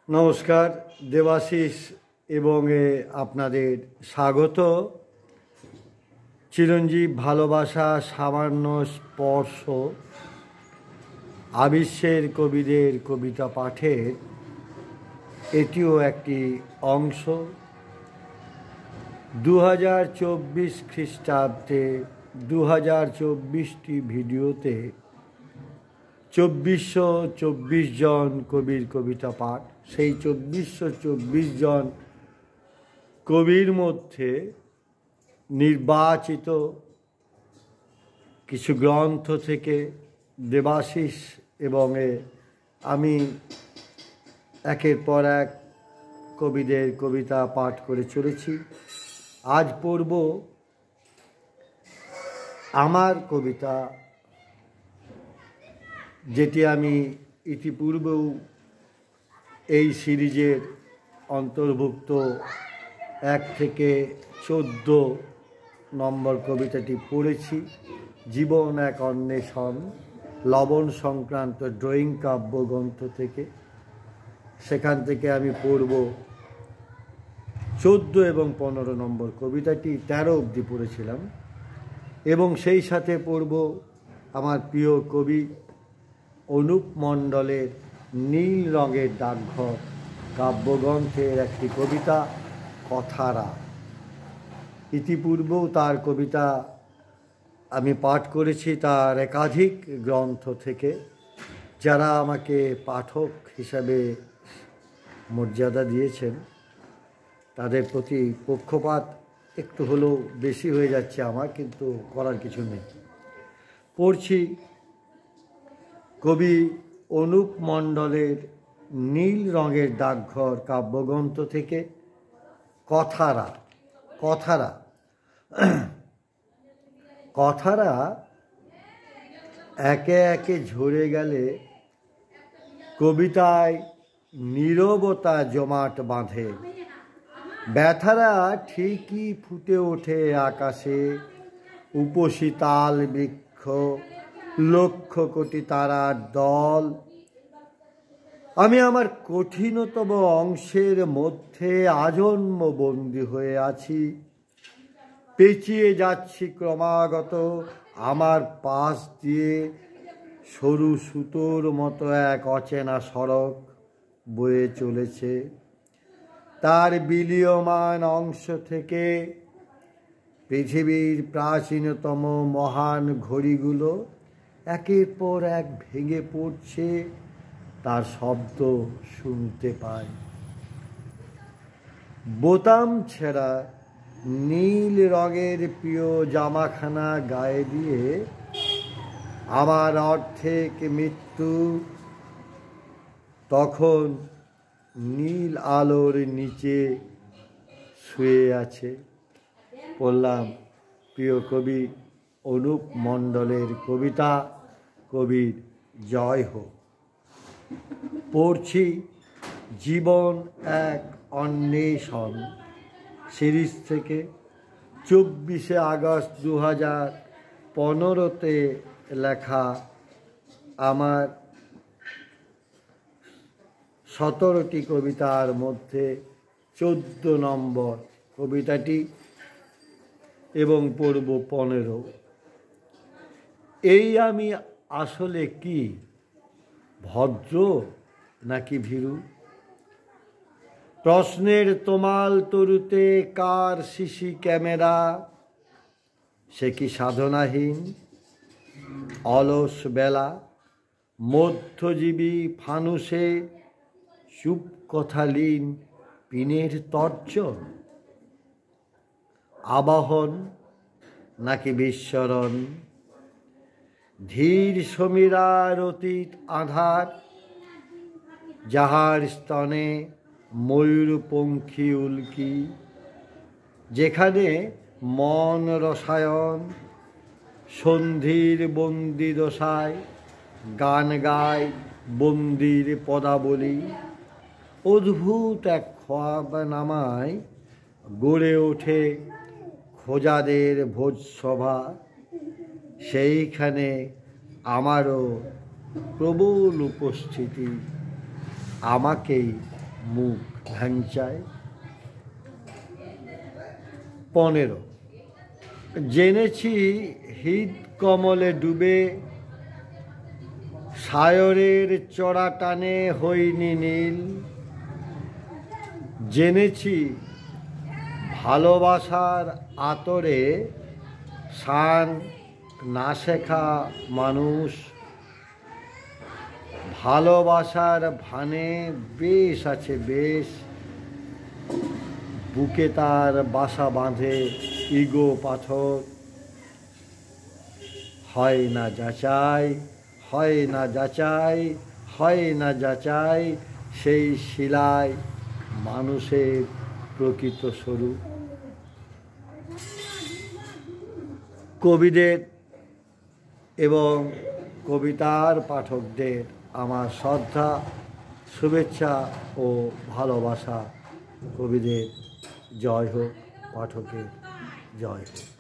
নমস্কার, দেবাশিস এবং আপনাদের স্বাগত। চিরঞ্জীব ভালোবাসা সামান্য স্পর্শ আবিশ্বের কবিদের কবিতা পাঠের এটিও একটি অংশ। 2024 খ্রিস্টাব্দে 2024টি ভিডিওতে 2424 জন কবির কবিতা পাঠ। সেই 2424 জন কবির মধ্যে নির্বাচিত কিছু গ্রন্থ থেকে দেবাশিস এবং আমি একের পর এক কবিদের কবিতা পাঠ করে চলেছি। আজ পড়ব আমার কবিতা, যেটি আমি ইতিপূর্বেও এই সিরিজের অন্তর্ভুক্ত 1 থেকে 14 নম্বর কবিতাটি পড়েছি। জীবন এক অন্বেষণ, লবণ সংক্রান্ত ড্রয়িং কাব্যগ্রন্থ থেকে। সেখান থেকে আমি পড়ব 14 এবং 15 নম্বর কবিতাটি। 13 অবধি পড়েছিলাম এবং সেই সাথে পড়ব আমার প্রিয় কবি অনুপ মণ্ডলের নীল রঙের ডাকঘর কাব্যগ্রন্থের একটি কবিতা কথারা। ইতিপূর্বেও তার কবিতা আমি পাঠ করেছি তার একাধিক গ্রন্থ থেকে। যারা আমাকে পাঠক হিসাবে মর্যাদা দিয়েছেন তাদের প্রতি পক্ষপাত একটু হলেও বেশি হয়ে যাচ্ছে আমার, কিন্তু করার কিছু নেই। পড়ছি কবি অনুপ মণ্ডলের নীল রঙের ডাকঘর কাব্যগ্রন্থ থেকে কথারা। কথারা কথারা একে একে ঝরে গেলে কবিতায় নীরবতা জমাট বাঁধে। ব্যথারা ঠিকই ফুটে ওঠে আকাশে, উপসী তাল বৃক্ষ, লক্ষ কোটি তারার দল। আমি আমার কঠিনতম অংশের মধ্যে আজন্ম বন্দী হয়ে আছি। পেঁচিয়ে যাচ্ছি ক্রমাগত আমার পাশ দিয়ে সরু সুতোর মতো এক অচেনা সড়ক বয়ে চলেছে। তার বিলীয়মান অংশ থেকে পৃথিবীর প্রাচীনতম মহান ঘড়িগুলো একের পর এক ভেঙে পড়ছে, তার শব্দ শুনতে পাই। বোতাম ছেঁড়া নীল রঙের প্রিয় জামাখানা গায়ে দিয়ে আমার অর্ধেক মৃত্যু তখন নীল আলোর নিচে শুয়ে আছে। পড়লাম প্রিয় কবি অনুপ মণ্ডলের কবিতা কবির জয় হোক। পড়ছি জীবন এক অন্বেষণ সিরিজ থেকে। 24শে আগস্ট 2015তে লেখা আমার 17টি কবিতার মধ্যে 14 নম্বর কবিতাটি এবং পড়ব 15। এই আমি আসলে কি, ভদ্র নাকি ভীরু? প্রশ্নের তোমাল তরুতে কার সিসি ক্যামেরা? সে কি সাধনাহীন অলস বেলা, মধ্যজীবী ফানুষে চুপ কথালীন পিনের তর্জন? আবাহন নাকি বিস্মরণ? ধীর সমীরার অতীত আধার, যাহার স্তনে ময়ূরপঙ্খী উল্কি, যেখানে মন রসায়ন সন্ধির বন্দি দশায় গান গায় বন্দির পদাবলী। অদ্ভুত এক খোয়াব নামায় গড়ে ওঠে খোজাদের ভোজসভা। সেইখানে আমারও প্রবল উপস্থিতি, আমাকেই মুখ ভ্যাংচায়। 15 জেনেছি হৃদ কমলে ডুবে সায়রের চড়া টানে হইনি নীল। জেনেছি ভালোবাসার আতরে শান না শেখা মানুষ ভালোবাসার ভানে বেশ আছে বেশ। বুকে তার বাসা বাঁধে ইগো পাথর। হয় না যাচাই হয় না যাচাই হয় না যাচাই সেই শিলায় মানুষের প্রকৃত স্বরূপ। কবিদের এবং কবিতার পাঠকদের আমার শ্রদ্ধা, শুভেচ্ছা ও ভালোবাসা। কবিদের জয় হোক, পাঠকের জয় হোক।